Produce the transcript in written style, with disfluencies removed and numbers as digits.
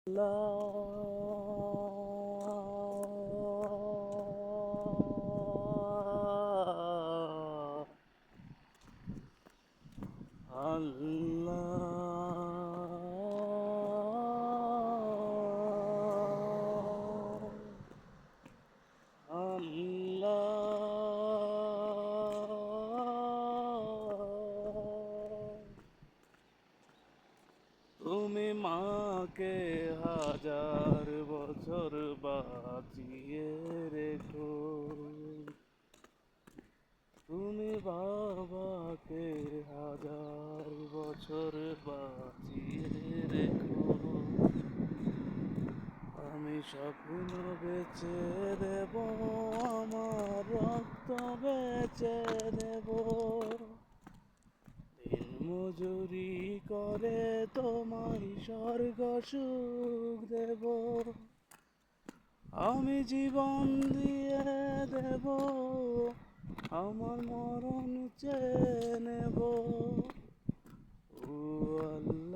আল্লাহ আল্লাহ আল্লাহ তুমি মাকে হাজার বছর বাঁচিয়ে রেখো, তুমি বাবাকে হাজার বছর বাঁচিয়ে রেখো। আমি স্বপ্ন বেচে দেব, আমার রক্ত বেচে দেব, দিন মজুরি করে তোমায় স্বর্গ সুখ দেব। আমি জীবন দিয়ে দেব, আমার মরণ চেয়ে নেব। ও আল্লাহ।